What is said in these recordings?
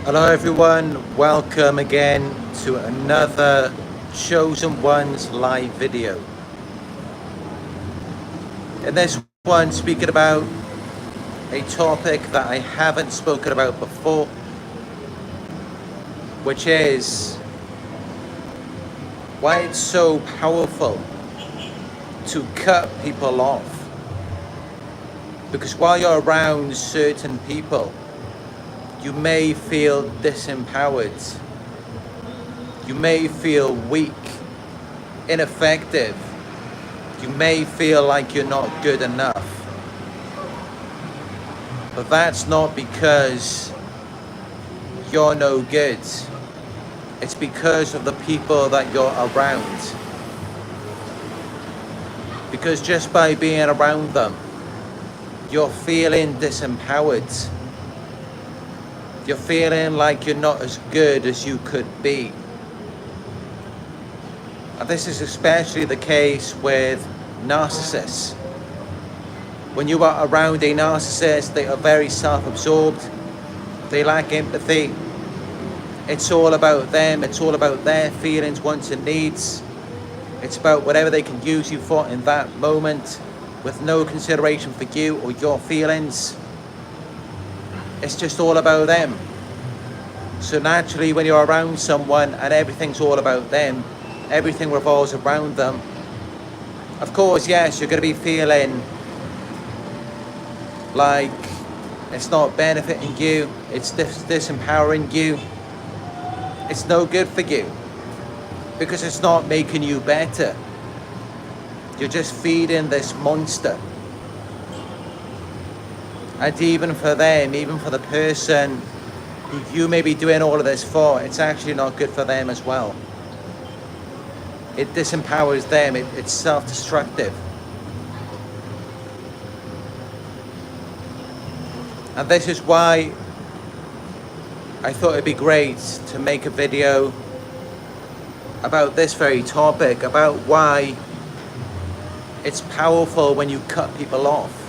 Hello everyone, welcome again to another Chosen Ones live video. In this one, speaking about a topic that I haven't spoken about before, which is why it's so powerful to cut people off. Because while you're around certain people, you may feel disempowered. You may feel weak, ineffective. You may feel like you're not good enough. But that's not because you're no good. It's because of the people that you're around. Because just by being around them, you're feeling disempowered. You're feeling like you're not as good as you could be. And this is especially the case with narcissists. When you are around a narcissist, they are very self-absorbed. They lack empathy. It's all about them. It's all about their feelings, wants and needs. It's about whatever they can use you for in that moment, with no consideration for you or your feelings. It's just all about them. So naturally, when you're around someone and everything's all about them, everything revolves around them, of course, yes, you're going to be feeling like it's not benefiting you, it's disempowering you, it's no good for you, because it's not making you better. You're just feeding this monster. And even for them, even for the person who you may be doing all of this for, it's actually not good for them as well. It disempowers them, it's self-destructive. And this is why I thought it'd be great to make a video about this very topic, about why it's powerful when you cut people off.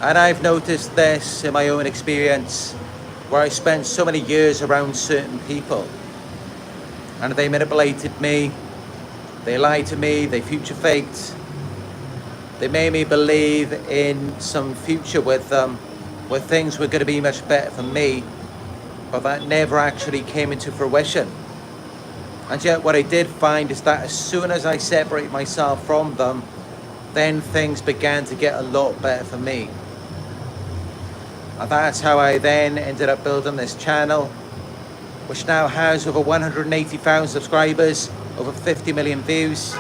And I've noticed this in my own experience, where I spent so many years around certain people, and they manipulated me, they lied to me, they future faked, they made me believe in some future with them, where things were going to be much better for me, but that never actually came into fruition. And yet what I did find is that as soon as I separate myself from them, then things began to get a lot better for me. And that's how I then ended up building this channel, which now has over 180,000 subscribers, over 50 million views.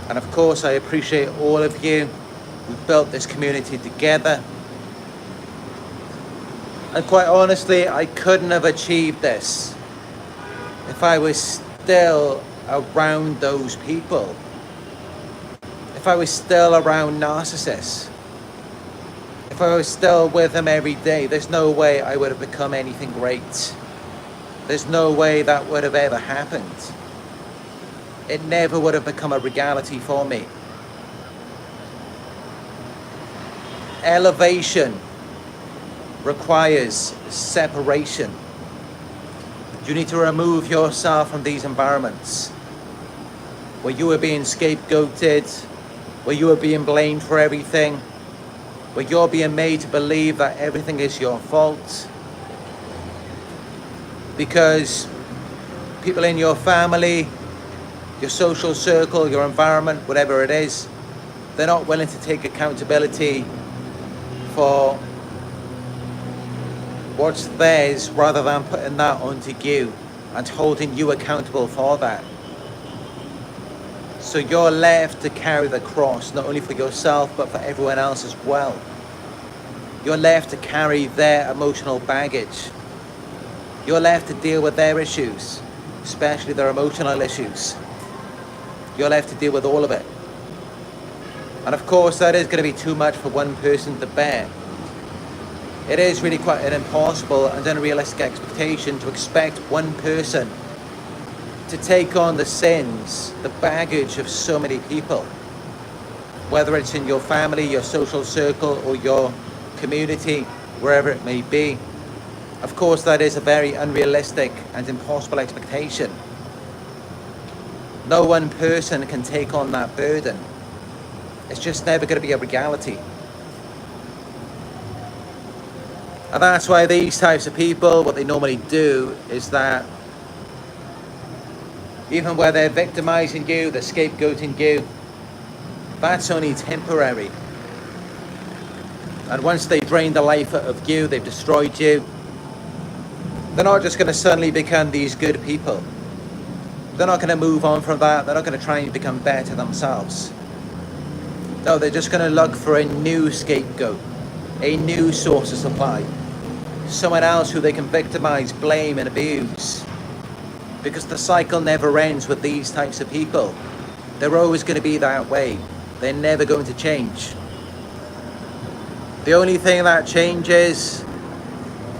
And of course, I appreciate all of you who built this community together. And quite honestly, I couldn't have achieved this if I was still around those people. If I was still around narcissists. If I was still with them every day, there's no way I would have become anything great. There's no way that would have ever happened. It never would have become a reality for me. Elevation requires separation. You need to remove yourself from these environments where you are being scapegoated, where you are being blamed for everything, where you're being made to believe that everything is your fault. Because people in your family, your social circle, your environment, whatever it is, they're not willing to take accountability for what's theirs, rather than putting that onto you and holding you accountable for that. So you're left to carry the cross, not only for yourself, but for everyone else as well. You're left to carry their emotional baggage. You're left to deal with their issues, especially their emotional issues. You're left to deal with all of it. And of course, that is going to be too much for one person to bear. It is really quite an impossible and unrealistic expectation to expect one person to take on the sins, the baggage of so many people. Whether it's in your family, your social circle, or your community, wherever it may be. Of course, that is a very unrealistic and impossible expectation. No one person can take on that burden. It's just never going to be a reality. And that's why these types of people, what they normally do is that even where they're victimizing you, they're scapegoating you, that's only temporary. And once they drain the life out of you, they've destroyed you, they're not just going to suddenly become these good people. They're not going to move on from that. They're not going to try and become better themselves. No, they're just going to look for a new scapegoat, a new source of supply, someone else who they can victimize, blame, and abuse. Because the cycle never ends with these types of people. They're always going to be that way. They're never going to change. The only thing that changes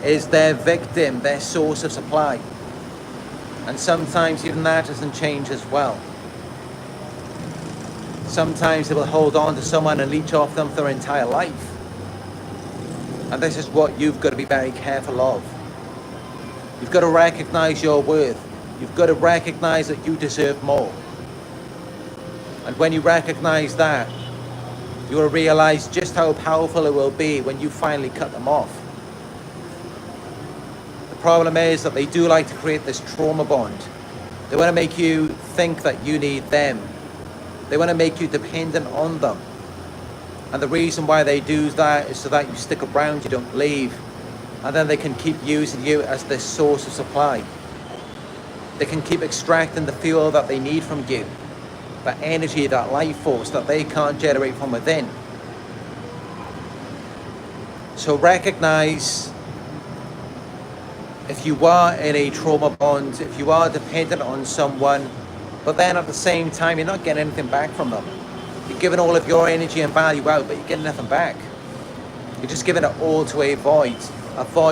is their victim, their source of supply. And sometimes even that doesn't change as well. Sometimes they will hold on to someone and leech off them for their entire life. And this is what you've got to be very careful of. You've got to recognize your worth. You've got to recognize that you deserve more. And when you recognize that, you will realize just how powerful it will be when you finally cut them off. The problem is that they do like to create this trauma bond. They want to make you think that you need them. They want to make you dependent on them. And the reason why they do that is so that you stick around, you don't leave. And then they can keep using you as this source of supply. They can keep extracting the fuel that they need from you. That energy, that life force that they can't generate from within. So recognize if you are in a trauma bond, if you are dependent on someone, but then at the same time you're not getting anything back from them. You're giving all of your energy and value out, but you're getting nothing back. You're just giving it all to a void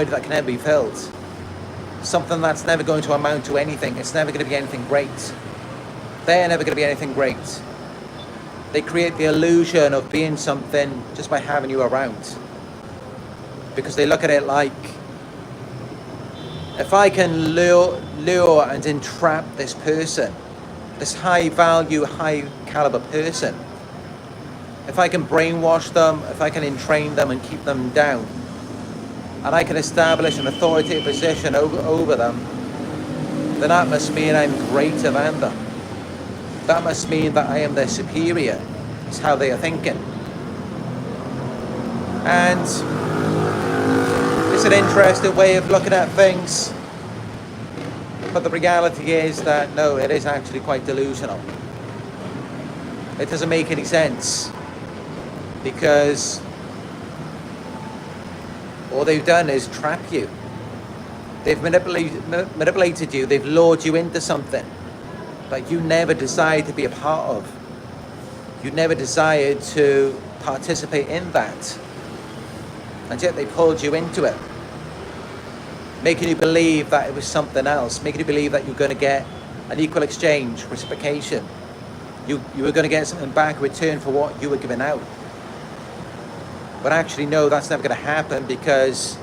that can never be filled. Something that's never going to amount to anything. It's never going to be anything great. They're never going to be anything great. They create the illusion of being something just by having you around. Because they look at it like, if I can lure and entrap this person, this high value, high caliber person, if I can brainwash them, if I can entrain them and keep them down, and I can establish an authoritative position over them, then that must mean I'm greater than them. That must mean that I am their superior. It's how they are thinking. And it's an interesting way of looking at things. But the reality is that no, it is actually quite delusional. It doesn't make any sense. Because all they've done is trap you. They've manipulated you. They've lured you into something that you never desired to be a part of. You never desired to participate in that. And yet they pulled you into it. Making you believe that it was something else. Making you believe that you're going to get an equal exchange, reciprocation. You were going to get something back in return for what you were giving out. But actually, no, that's never going to happen, because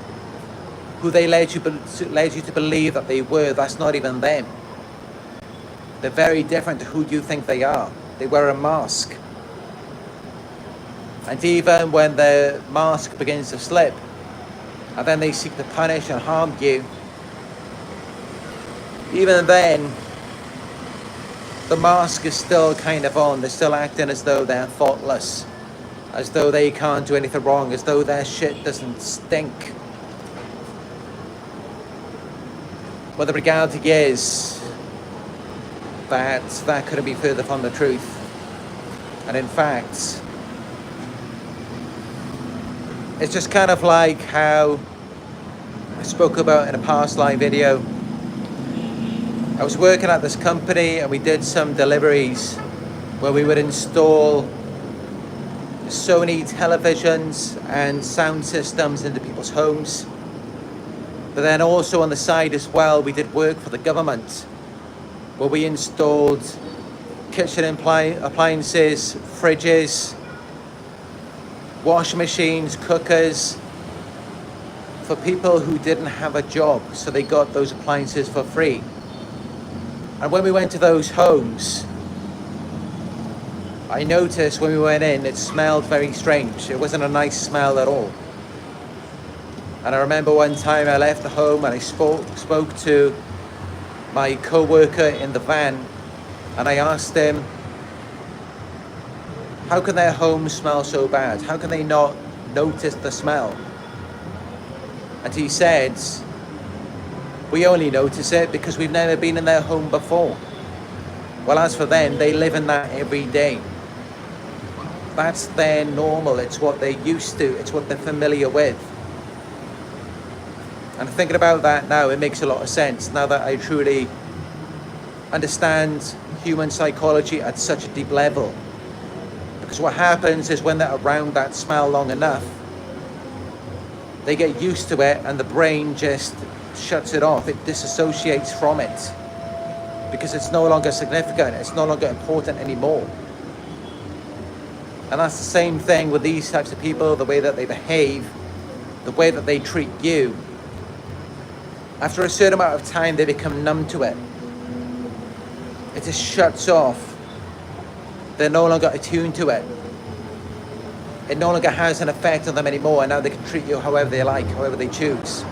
who they led you to believe that they were, that's not even them. They're very different to who you think they are. They wear a mask. And even when the mask begins to slip, and then they seek to punish and harm you, even then, the mask is still kind of on. They're still acting as though they're faultless, as though they can't do anything wrong, as though their shit doesn't stink. But the reality is that couldn't be further from the truth. And in fact, it's just kind of like how I spoke about in a past live video. I was working at this company and we did some deliveries where we would install Sony televisions and sound systems into people's homes. But then also on the side as well, we did work for the government where we installed kitchen appliances, fridges, washing machines, cookers, for people who didn't have a job, so they got those appliances for free. And when we went to those homes, I noticed when we went in, it smelled very strange. It wasn't a nice smell at all. And I remember one time I left the home and I spoke to my co-worker in the van, and I asked him, how can their home smell so bad? How can they not notice the smell? And he said, we only notice it because we've never been in their home before. Well, as for them, they live in that every day. That's their normal. It's what they're used to. It's what they're familiar with. And thinking about that now, it makes a lot of sense now that I truly understand human psychology at such a deep level. Because what happens is when they're around that smell long enough, they get used to it and the brain just shuts it off. It disassociates from it because it's no longer significant. It's no longer important anymore. And that's the same thing with these types of people, the way that they behave, the way that they treat you. After a certain amount of time, they become numb to it. It just shuts off. They're no longer attuned to it. It no longer has an effect on them anymore, and now they can treat you however they like, however they choose.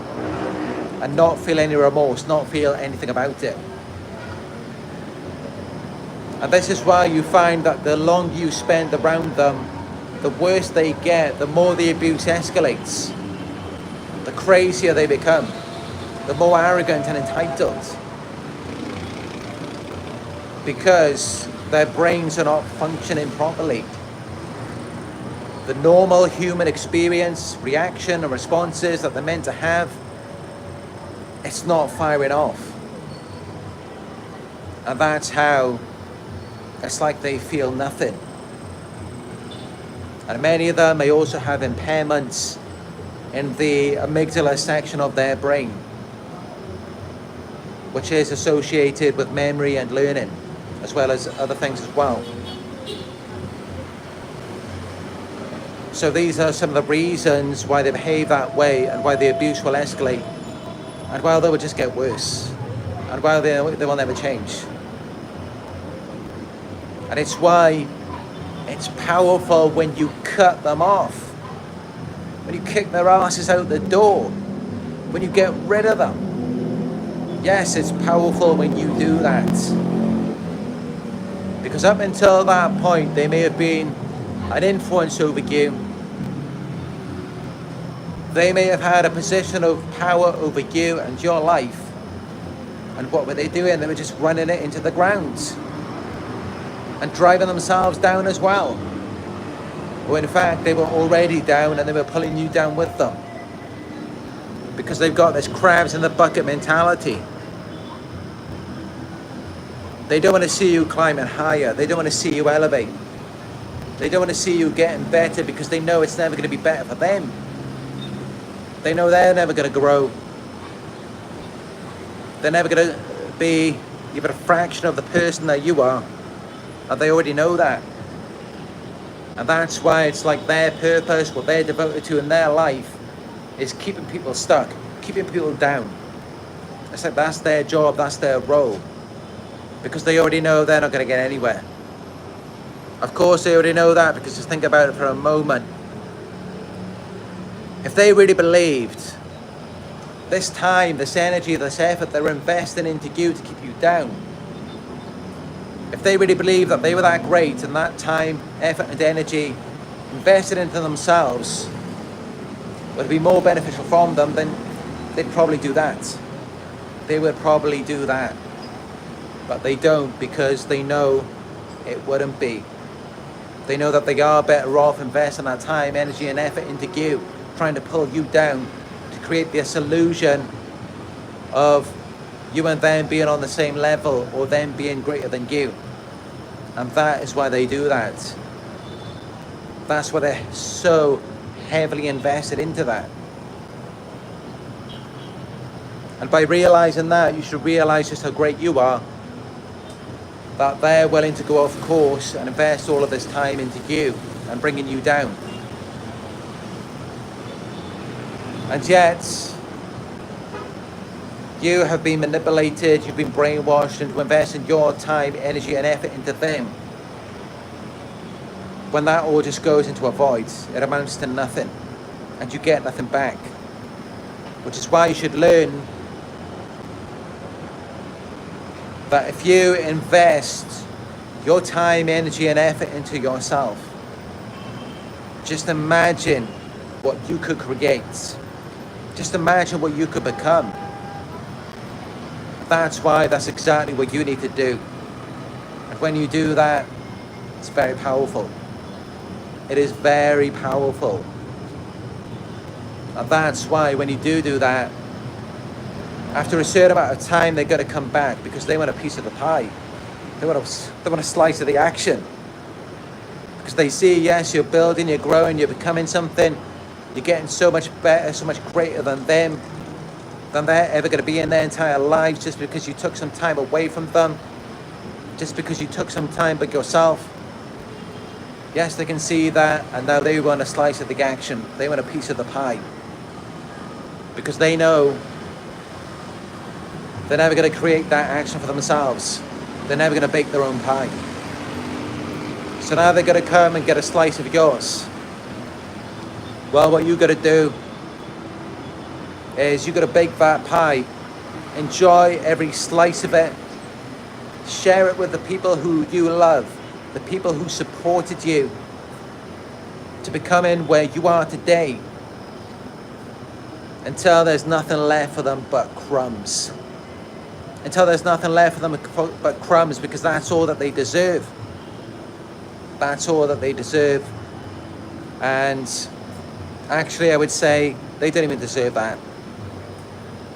And not feel any remorse, not feel anything about it. And this is why you find that the longer you spend around them, the worse they get, the more the abuse escalates. The crazier they become, the more arrogant and entitled. Because their brains are not functioning properly. The normal human experience, reaction and responses that they're meant to have, it's not firing off. And that's how it's like they feel nothing. And many of them may also have impairments in the amygdala section of their brain, which is associated with memory and learning, as well as other things as well. So these are some of the reasons why they behave that way and why the abuse will escalate and why they will just get worse and why they will never change. And it's why it's powerful when you cut them off, when you kick their asses out the door, when you get rid of them. Yes, it's powerful when you do that. Because up until that point, they may have been an influence over you. They may have had a position of power over you and your life. And what were they doing? They were just running it into the ground and driving themselves down as well. Or in fact, they were already down and they were pulling you down with them. Because they've got this crabs in the bucket mentality. They don't want to see you climbing higher. They don't want to see you elevate. They don't want to see you getting better because they know it's never going to be better for them. They know they're never going to grow. They're never going to be even a fraction of the person that you are. And they already know that. And that's why it's like their purpose, what they're devoted to in their life, is keeping people stuck, keeping people down. It's like that's their job, that's their role. Because they already know they're not going to get anywhere. Of course they already know that, because just think about it for a moment. If they really believed this time, this energy, this effort they're investing into you to keep you down, if they really believed that they were that great and that time, effort and energy invested into themselves would be more beneficial from them, then they'd probably do that. They would probably do that. But they don't, because they know it wouldn't be. They know that they are better off investing that time, energy and effort into you, trying to pull you down, to create this illusion of you and them being on the same level or them being greater than you. And that is why they do that. That's why they're so heavily invested into that. And by realizing that, you should realize just how great you are, that they're willing to go off course and invest all of this time into you and bringing you down. And yet, you have been manipulated, you've been brainwashed into investing your time, energy and effort into them. When that all just goes into a void, it amounts to nothing and you get nothing back. Which is why you should learn that if you invest your time, energy and effort into yourself, just imagine what you could create. Just imagine what you could become. That's exactly what you need to do. And when you do that, it's very powerful. It is very powerful. And that's why when you do that, after a certain amount of time, they're going to come back because they want a piece of the pie. They want a slice of the action. Because they see, yes, you're building, you're growing, you're becoming something. You're getting so much better, so much greater than them, than they're ever going to be in their entire lives, just because you took some time away from them, just because you took some time by yourself. Yes, they can see that, and now they want a slice of the action. They want a piece of the pie. Because they know they're never going to create that action for themselves. They're never going to bake their own pie. So now they're going to come and get a slice of yours. Well, what you got to do is you got to bake that pie. Enjoy every slice of it. Share it with the people who you love, the people who supported you to becoming where you are today, until there's nothing left for them but crumbs. Until there's nothing left for them but crumbs, because that's all that they deserve. That's all that they deserve. And actually, I would say they don't even deserve that.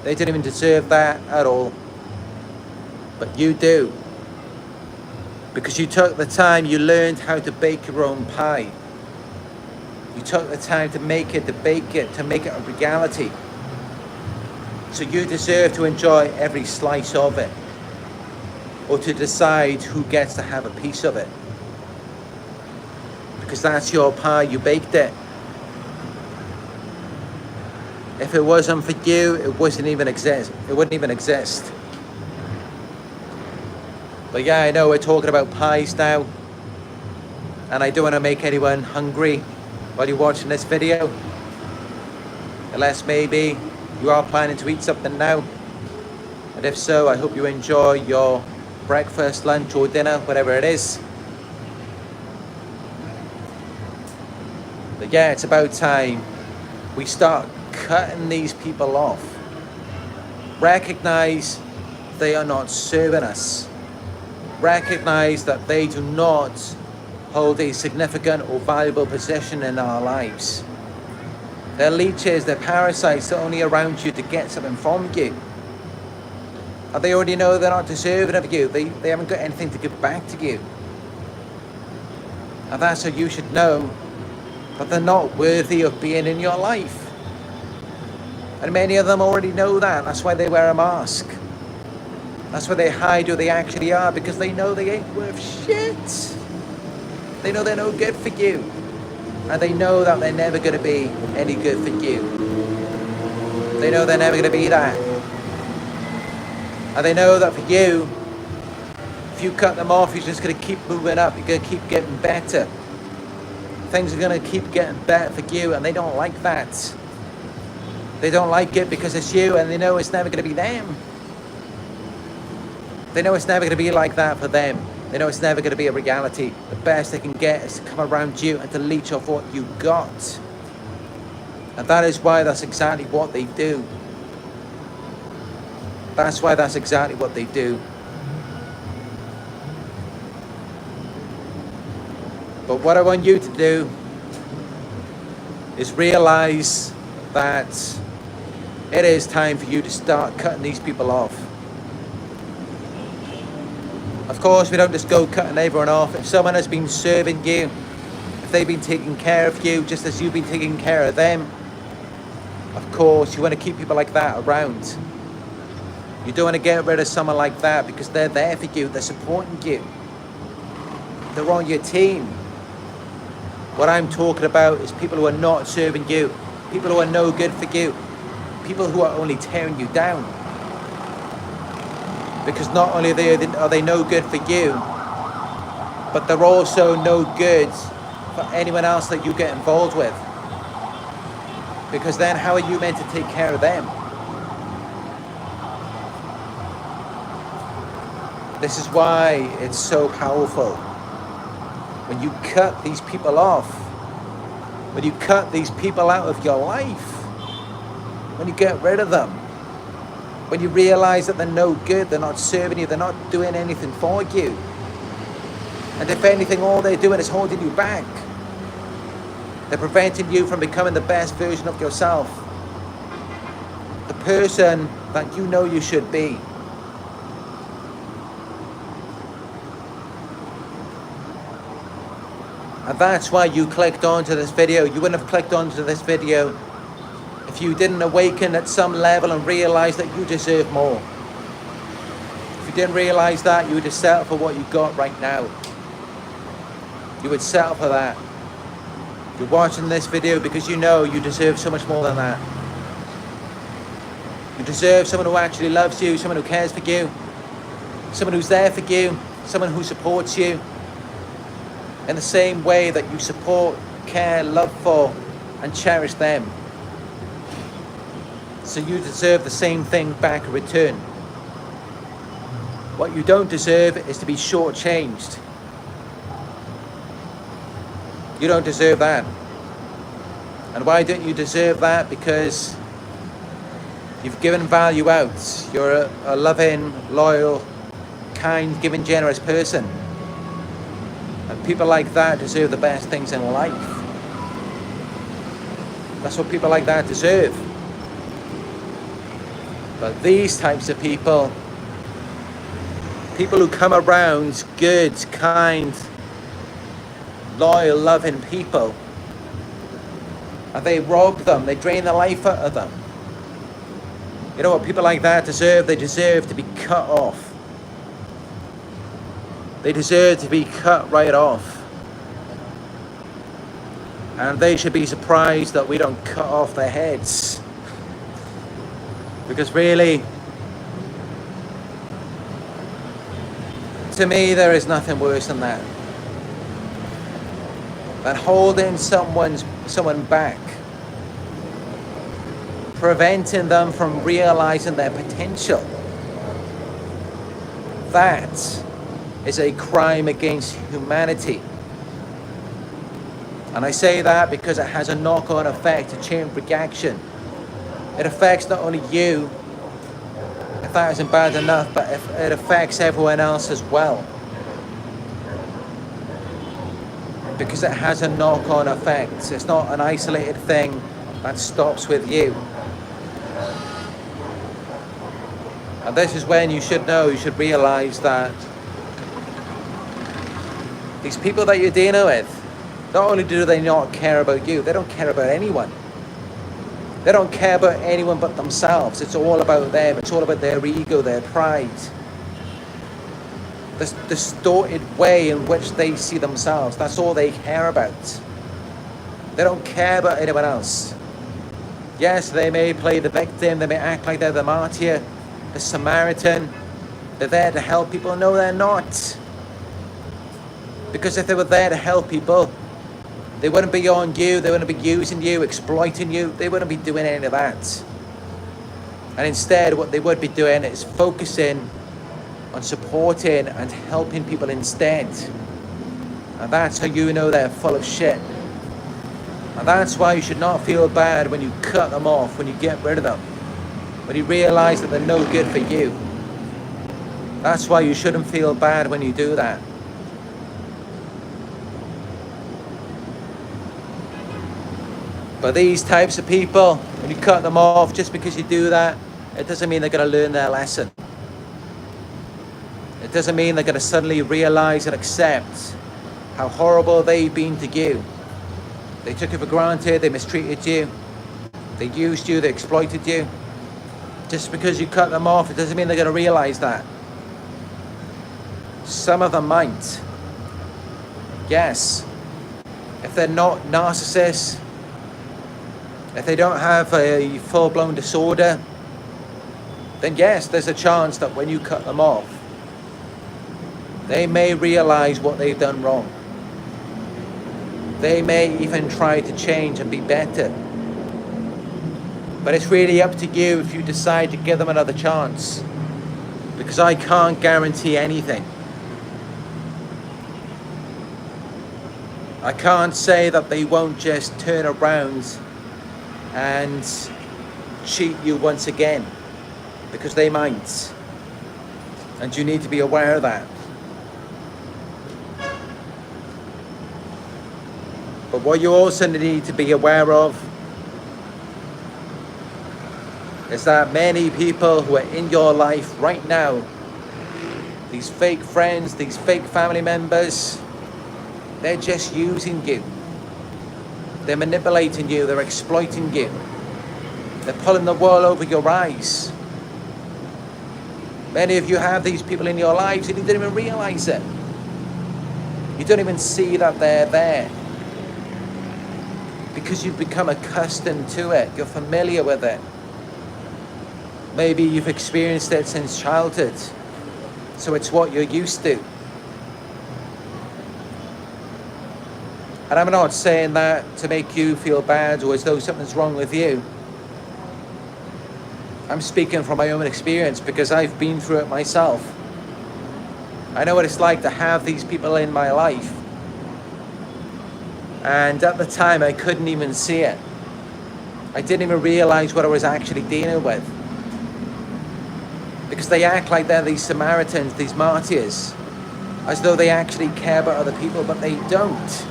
They don't even deserve that at all. But you do. Because you took the time, you learned how to bake your own pie. You took the time to make it, to bake it, to make it a reality. So you deserve to enjoy every slice of it. Or to decide who gets to have a piece of it. Because that's your pie, you baked it. If it wasn't for you, it wouldn't even exist. But yeah, I know we're talking about pies now. And I don't want to make anyone hungry while you're watching this video. Unless maybe you are planning to eat something now. And if so, I hope you enjoy your breakfast, lunch or dinner, whatever it is. But yeah, it's about time we start cutting these people off. Recognize they are not serving us. Recognize that they do not hold a significant or valuable position in our lives. They're leeches, they're parasites, they're only around you to get something from you. And they already know they're not deserving of you. They haven't got anything to give back to you. And that's how you should know that they're not worthy of being in your life. And many of them already know that. That's why they wear a mask. That's why they hide who they actually are, because they know they ain't worth shit. They know they're no good for you. And they know that they're never going to be any good for you. They know they're never going to be that. And they know that for you, if you cut them off, you're just going to keep moving up. You're going to keep getting better. Things are going to keep getting better for you, and they don't like that. They don't like it because it's you, and they know it's never going to be them. They know it's never going to be like that for them. They know it's never going to be a reality. The best they can get is to come around you and to leech off what you got. And that is why that's exactly what they do. That's why that's exactly what they do. But what I want you to do is realize that it is time for you to start cutting these people off. Of course, we don't just go cutting everyone off. If someone has been serving you, if they've been taking care of you just as you've been taking care of them, of course, you want to keep people like that around. You don't want to get rid of someone like that because they're there for you, they're supporting you. They're on your team. What I'm talking about is people who are not serving you, people who are no good for you, people who are only tearing you down. Because not only are they no good for you, but they're also no good for anyone else that you get involved with. Because then how are you meant to take care of them? This is why it's so powerful. When you cut these people off, when you cut these people out of your life, when you get rid of them, when you realize that they're no good, they're not serving you, they're not doing anything for you. And if anything, all they're doing is holding you back. They're preventing you from becoming the best version of yourself. The person that you know you should be. And that's why you clicked onto this video. You wouldn't have clicked onto this video if you didn't awaken at some level and realize that you deserve more. If you didn't realize that, you would just settle for what you got right now. You would settle for that. You're watching this video because you know you deserve so much more than that. You deserve someone who actually loves you, someone who cares for you, someone who's there for you, someone who supports you in the same way that you support, care, love for, and cherish them. So you deserve the same thing back in return. What you don't deserve is to be shortchanged. You don't deserve that. And why don't you deserve that? Because you've given value out. You're a loving, loyal, kind, giving, generous person. And people like that deserve the best things in life. That's what people like that deserve. But these types of people, people who come around good, kind, loyal, loving people, and they rob them, they drain the life out of them. You know what people like that deserve? They deserve to be cut off. They deserve to be cut right off. And they should be surprised that we don't cut off their heads. Because really, to me, there is nothing worse than that. Than holding someone back. Preventing them from realizing their potential. That is a crime against humanity. And I say that because it has a knock-on effect, a chain reaction. It affects not only you, if that isn't bad enough, but it affects everyone else as well. Because it has a knock-on effect. It's not an isolated thing that stops with you. And this is when you should know, you should realize that these people that you're dealing with, not only do they not care about you, they don't care about anyone. They don't care about anyone but themselves. It's all about them. It's all about their ego, their pride. This distorted way in which they see themselves. That's all they care about. They don't care about anyone else. Yes, they may play the victim. They may act like they're the martyr, the Samaritan. They're there to help people. No, they're not. Because if they were there to help people, they wouldn't be on you, they wouldn't be using you, exploiting you, they wouldn't be doing any of that. And instead, what they would be doing is focusing on supporting and helping people instead. And that's how you know they're full of shit. And that's why you should not feel bad when you cut them off, when you get rid of them, when you realize that they're no good for you. That's why you shouldn't feel bad when you do that. But these types of people, when you cut them off, just because you do that, it doesn't mean they're going to learn their lesson. It doesn't mean they're going to suddenly realize and accept how horrible they've been to you. They took you for granted, they mistreated you, they used you, they exploited you. Just because you cut them off, it doesn't mean they're going to realize that. Some of them might. Yes. If they're not narcissists, If they don't have a full-blown disorder, then yes, there's a chance that when you cut them off, they may realize what they've done wrong. They may even try to change and be better. But it's really up to you if you decide to give them another chance. Because I can't guarantee anything. I can't say that they won't just turn around and cheat you once again. Because they might. And you need to be aware of that. But what you also need to be aware of is that many people who are in your life right now, these fake friends, these fake family members, they're just using you. They're manipulating you, they're exploiting you. They're pulling the wool over your eyes. Many of you have these people in your lives and you don't even realize it. You don't even see that they're there. Because you've become accustomed to it, you're familiar with it. Maybe you've experienced it since childhood, so it's what you're used to. And I'm not saying that to make you feel bad or as though something's wrong with you. I'm speaking from my own experience because I've been through it myself. I know what it's like to have these people in my life. And at the time, I couldn't even see it. I didn't even realize what I was actually dealing with. Because they act like they're these Samaritans, these martyrs, as though they actually care about other people, but they don't.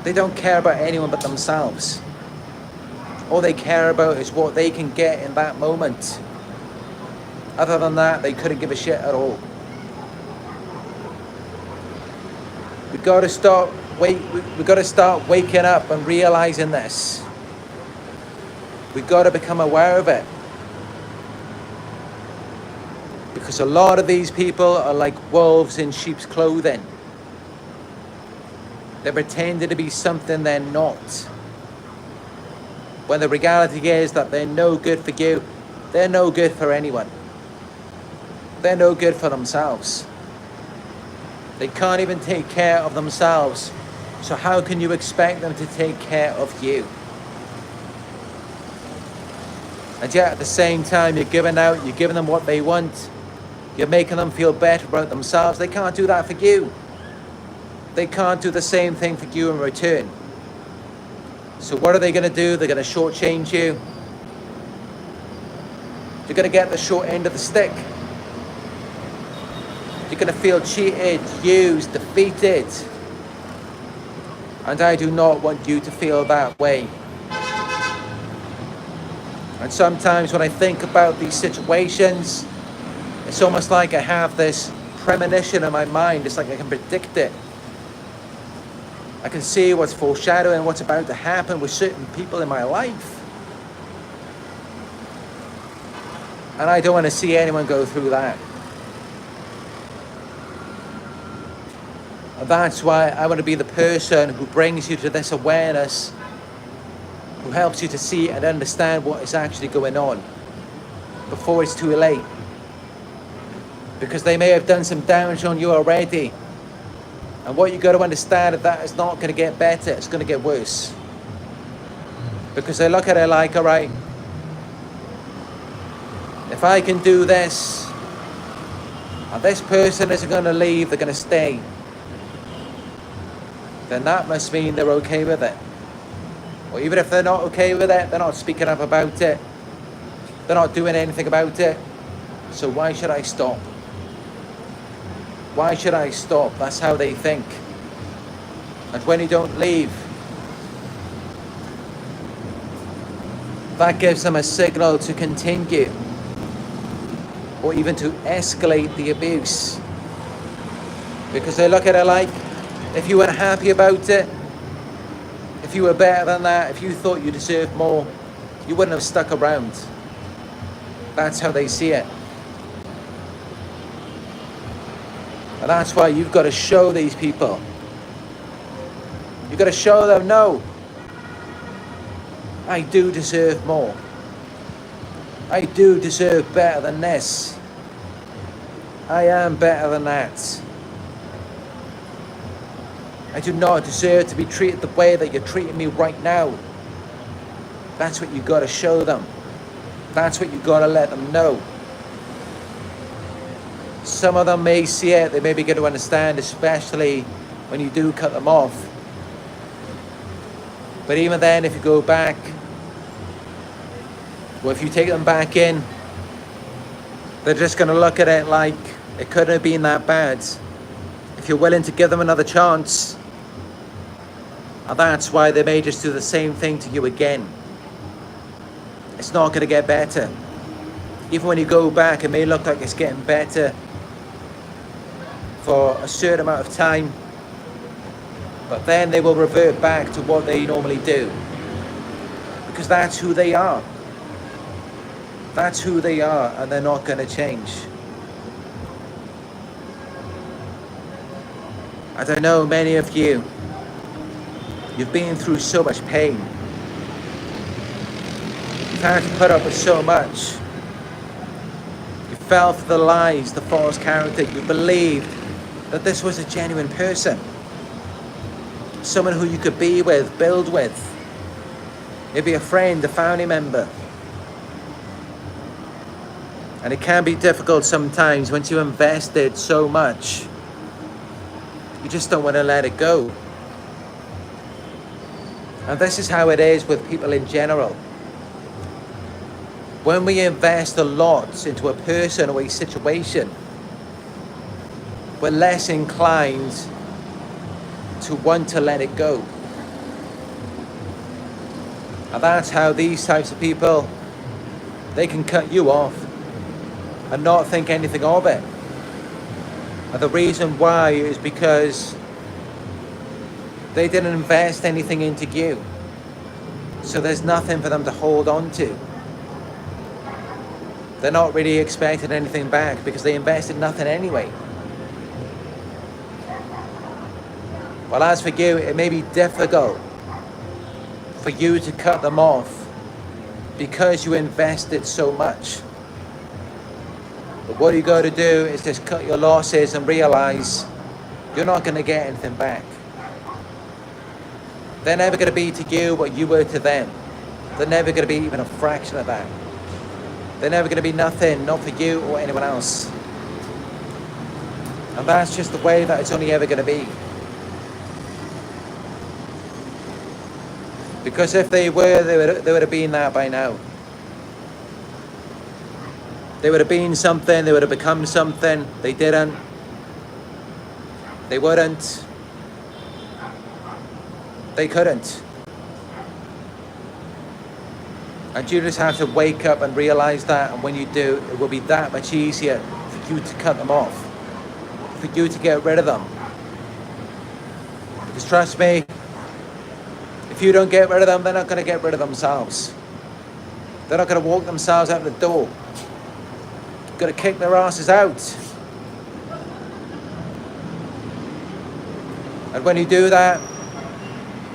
They don't care about anyone but themselves. All they care about is what they can get in that moment. Other than that, they couldn't give a shit at all. We've got to start waking up and realizing this. We've got to become aware of it. Because a lot of these people are like wolves in sheep's clothing. They're pretending to be something they're not. When the reality is that they're no good for you, they're no good for anyone. They're no good for themselves. They can't even take care of themselves. So how can you expect them to take care of you? And yet at the same time, you're giving them what they want. You're making them feel better about themselves. They can't do that for you. They can't do the same thing for you in return. So what are they going to do? They're going to shortchange you. You're going to get the short end of the stick. You're going to feel cheated, used, defeated. And I do not want you to feel that way. And sometimes when I think about these situations, it's almost like I have this premonition in my mind. It's like I can predict it. I can see what's foreshadowing, what's about to happen with certain people in my life. And I don't want to see anyone go through that. And that's why I want to be the person who brings you to this awareness, who helps you to see and understand what is actually going on before it's too late. Because they may have done some damage on you already. And what you got to understand is that it's not going to get better, it's going to get worse. Because they look at it like, all right, if I can do this, and this person isn't going to leave, they're going to stay, then that must mean they're okay with it. Or even if they're not okay with it, they're not speaking up about it, they're not doing anything about it, so why should I stop? Why should I stop? That's how they think. And when you don't leave, that gives them a signal to continue or even to escalate the abuse. Because they look at it like, if you weren't happy about it, if you were better than that, if you thought you deserved more, you wouldn't have stuck around. That's how they see it. And that's why you've got to show these people. You've got to show them, no. I do deserve more. I do deserve better than this. I am better than that. I do not deserve to be treated the way that you're treating me right now. That's what you got to show them. That's what you got to let them know. Some of them may see it, they may be going to understand, especially when you do cut them off. But even then, if you go back, or if you take them back in, they're just going to look at it like it couldn't have been that bad. If you're willing to give them another chance, and that's why they may just do the same thing to you again. It's not going to get better. Even when you go back, it may look like it's getting better for a certain amount of time, but then they will revert back to what they normally do, because that's who they are. That's who they are, and they're not going to change. I don't know, many of you, you've been through so much pain. You've had to put up with so much. You fell for the lies, the false character. You believed that this was a genuine person. Someone who you could be with, build with. Maybe a friend, a family member. And it can be difficult sometimes once you invested so much. You just don't want to let it go. And this is how it is with people in general. When we invest a lot into a person or a situation, we're less inclined to want to let it go. And that's how these types of people, they can cut you off and not think anything of it. And the reason why is because they didn't invest anything into you. So there's nothing for them to hold on to. They're not really expecting anything back because they invested nothing anyway. Well, as for you, it may be difficult for you to cut them off because you invested so much. But what you got to do is just cut your losses and realize you're not going to get anything back. They're never going to be to you what you were to them. They're never going to be even a fraction of that. They're never going to be nothing, not for you or anyone else. And that's just the way that it's only ever going to be. Because if they were, they would have been that by now. They would have been something, they would have become something. They didn't. They wouldn't. They couldn't. And you just have to wake up and realize that, and when you do, it will be that much easier for you to cut them off, for you to get rid of them. Because trust me, if you don't get rid of them, they're not going to get rid of themselves. They're not going to walk themselves out the door. You've got to kick their asses out. And when you do that,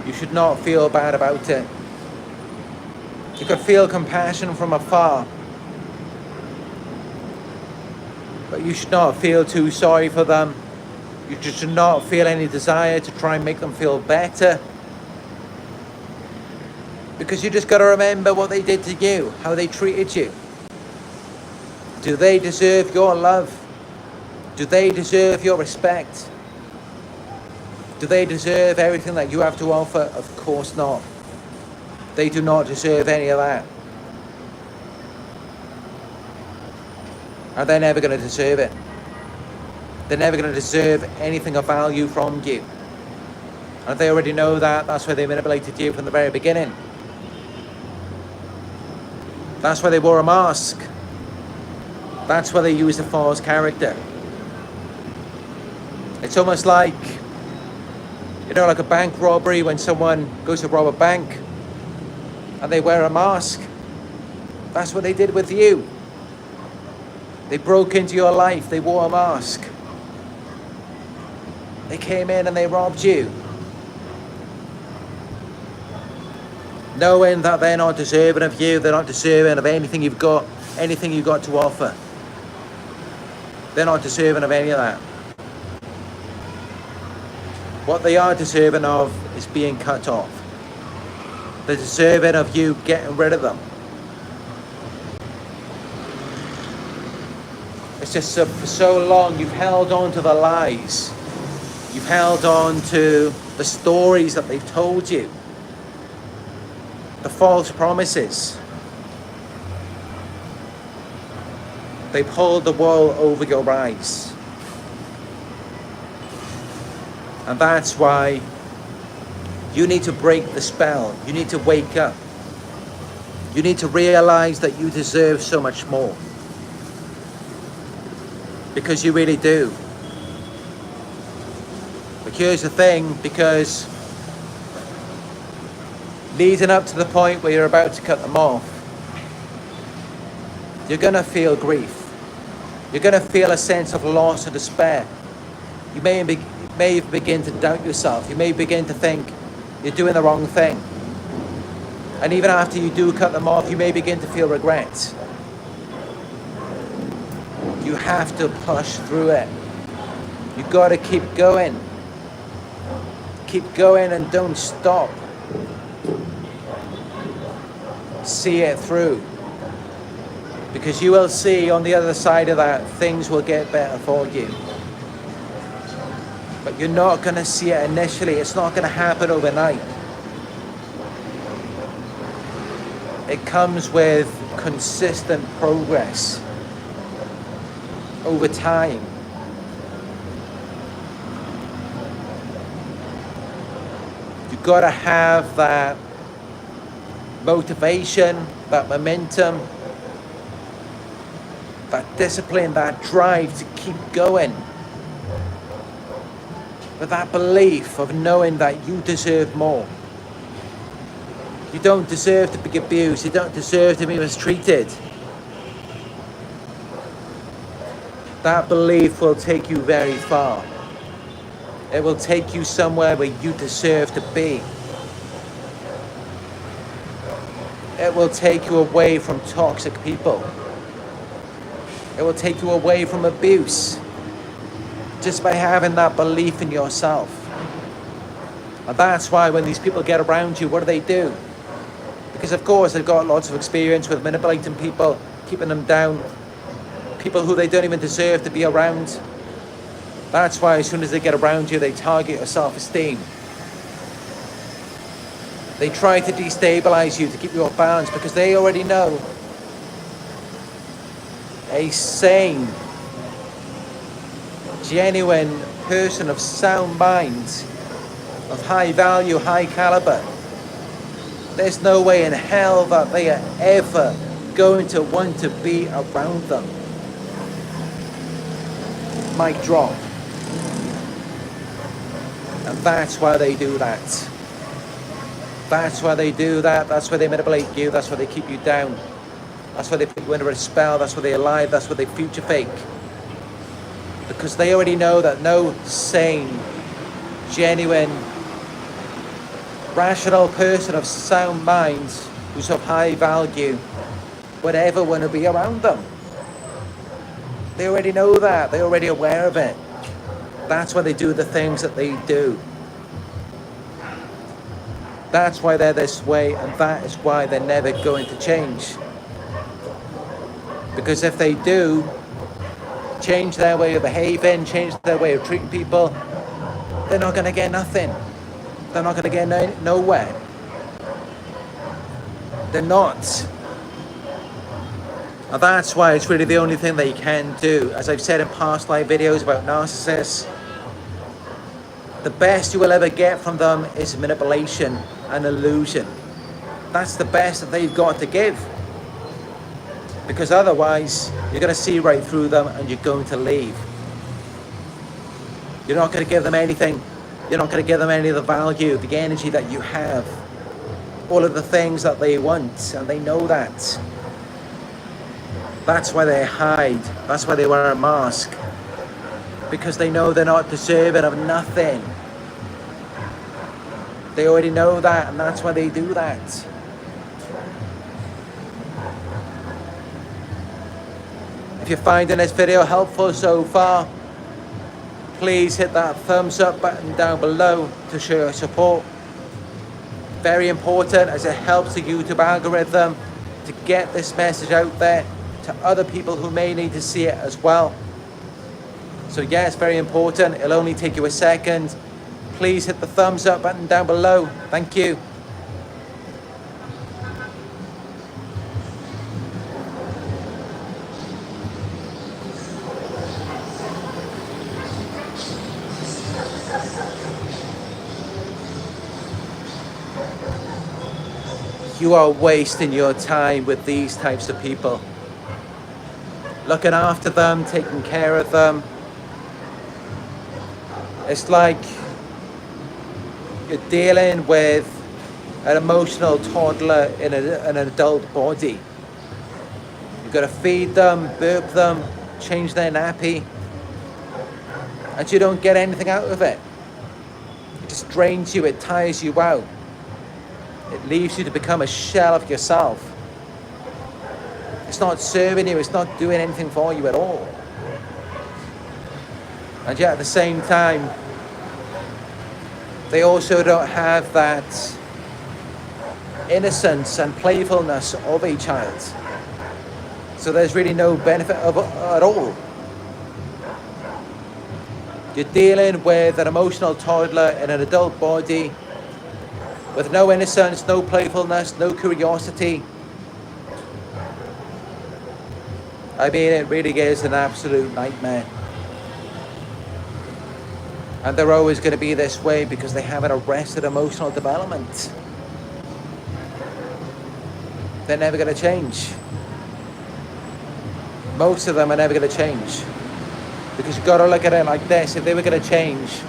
you should not feel bad about it. You could feel compassion from afar, but you should not feel too sorry for them. You just should not feel any desire to try and make them feel better, because you just got to remember what they did to you, how they treated you. Do they deserve your love? Do they deserve your respect? Do they deserve everything that you have to offer? Of course not. They do not deserve any of that. And they're never going to deserve it. They're never going to deserve anything of value from you. And they already know that. That's why they manipulated you from the very beginning. That's why they wore a mask. That's why they used a false character. It's almost like, you know, like a bank robbery when someone goes to rob a bank and they wear a mask. That's what they did with you. They broke into your life. They wore a mask. They came in and they robbed you. knowing that they're not deserving of you, they're not deserving of anything you've got to offer. They're not deserving of any of that. What they are deserving of is being cut off. They're deserving of you getting rid of them. It's just for so long you've held on to the lies. You've held on to the stories that they've told you. The false promises. They pulled the wool over your eyes. And that's why you need to break the spell. You need to wake up. You need to realize that you deserve so much more. Because you really do. But here's the thing, because leading up to the point where you're about to cut them off, you're going to feel grief. You're going to feel a sense of loss and despair. You may begin to doubt yourself. You may begin to think you're doing the wrong thing. And even after you do cut them off, you may begin to feel regret. You have to push through it. You've got to keep going. Keep going and don't stop. See it through. Because you will see on the other side of that, things will get better for you. But you're not going to see it initially. It's not going to happen overnight. It comes with consistent progress over time. You've got to have that motivation, that momentum, that discipline, that drive to keep going. With that belief of knowing that you deserve more. You don't deserve to be abused. You don't deserve to be mistreated. That belief will take you very far. It will take you somewhere where you deserve to be. It will take you away from toxic people. It will take you away from abuse. Just by having that belief in yourself. And that's why when these people get around you, what do? Because of course they've got lots of experience with manipulating people, keeping them down, people who they don't even deserve to be around. That's why as soon as they get around you, they target your self-esteem. They try to destabilize you to keep you off balance because they already know a sane, genuine person of sound mind, of high value, high caliber. There's no way in hell that they are ever going to want to be around them. Mic drop. And that's why they do that. That's why they do that. That's why they manipulate you. That's why they keep you down. That's why they put you under a spell. That's why they lie. That's why they future fake. Because they already know that no sane, genuine, rational person of sound mind who's of high value would ever want to be around them. They already know that. They're already aware of it. That's why they do the things that they do. That's why they're this way, and that is why they're never going to change. Because if they do change their way of behaving, change their way of treating people, they're not going to get nothing. They're not going to get nowhere. They're not. And that's why it's really the only thing they can do. As I've said in past live videos about narcissists, the best you will ever get from them is manipulation and illusion. That's the best that they've got to give. Because otherwise, you're going to see right through them and you're going to leave. You're not going to give them anything. You're not going to give them any of the value, the energy that you have. All of the things that they want, and they know that. That's why they hide. That's why they wear a mask. Because they know they're not deserving of nothing. They already know that, and that's why they do that. If you're finding this video helpful so far, please hit that thumbs up button down below to show your support. Very important, as it helps the YouTube algorithm to get this message out there to other people who may need to see it as well. So yeah, it's very important. It'll only take you a second. Please hit the thumbs up button down below. Thank you. You are wasting your time with these types of people. Looking after them, taking care of them. It's like you're dealing with an emotional toddler in an adult body. You've got to feed them, burp them, change their nappy, and you don't get anything out of it. It just drains you, it tires you out. It leaves you to become a shell of yourself. It's not serving you, it's not doing anything for you at all. And yet at the same time, they also don't have that innocence and playfulness of a child. So there's really no benefit of it at all. You're dealing with an emotional toddler in an adult body with no innocence, no playfulness, no curiosity. I mean, it really is an absolute nightmare. And they're always going to be this way because they haven't arrested emotional development. They're never going to change. Most of them are never going to change. Because you've got to look at it like this. If they were going to change,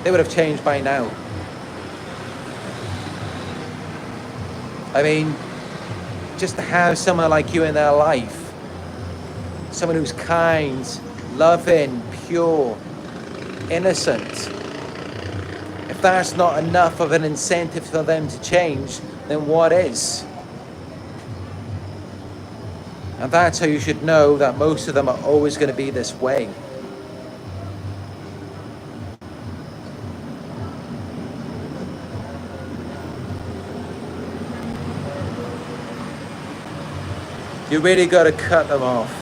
they would have changed by now. I mean, just to have someone like you in their life, someone who's kind, loving, pure, innocent, if that's not enough of an incentive for them to change, then what is? And that's how you should know that most of them are always going to be this way. You really got to cut them off.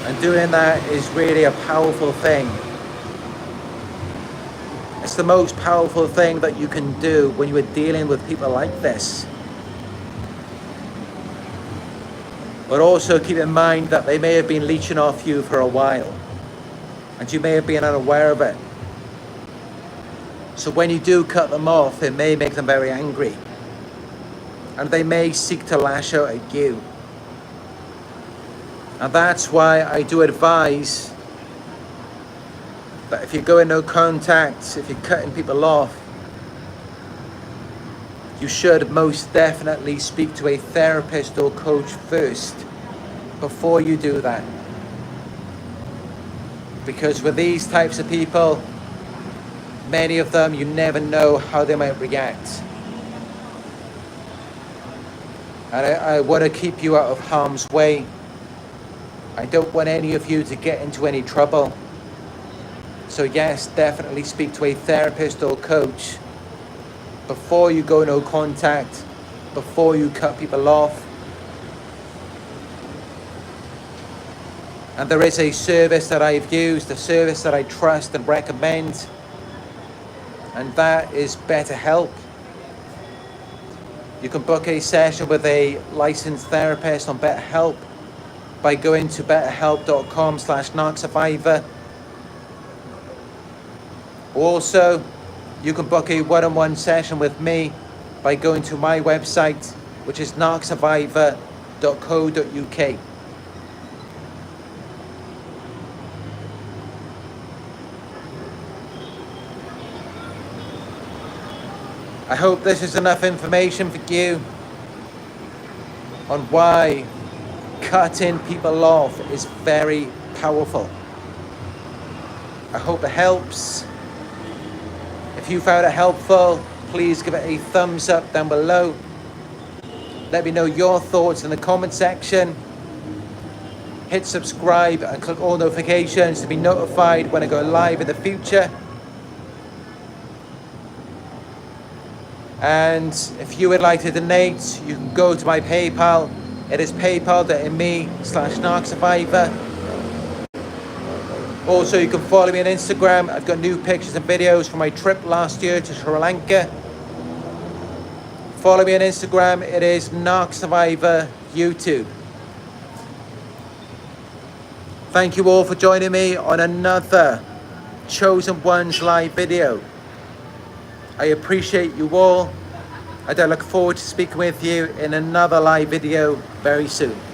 And doing that is really a powerful thing. It's the most powerful thing that you can do when you are dealing with people like this. But also keep in mind that they may have been leeching off you for a while. And you may have been unaware of it. So when you do cut them off, it may make them very angry. And they may seek to lash out at you. And that's why I do advise that if you're going no contact, if you're cutting people off, you should most definitely speak to a therapist or coach first before you do that. Because with these types of people, many of them, you never know how they might react. And I want to keep you out of harm's way. I don't want any of you to get into any trouble. So yes, definitely speak to a therapist or coach before you go no contact, before you cut people off. And there is a service that I've used, a service that I trust and recommend, and that is BetterHelp. You can book a session with a licensed therapist on BetterHelp by going to betterhelp.com/Narc Survivor. Also, you can book a one-on-one session with me by going to my website, which is narcsurvivor.co.uk. I hope this is enough information for you on why cutting people off is very powerful. I hope it helps. If you found it helpful, please give it a thumbs up down below. Let me know your thoughts in the comment section. hit subscribe and click all notifications to be notified when I go live in the future. And if you would like to donate, you can go to my PayPal. It is paypal.me/Narc Survivor. Also, you can follow me on Instagram. I've got new pictures and videos from my trip last year to Sri Lanka. Follow me on Instagram. It is Narc Survivor YouTube. Thank you all for joining me on another Chosen Ones live video. I appreciate you all, and I look forward to speaking with you in another live video very soon.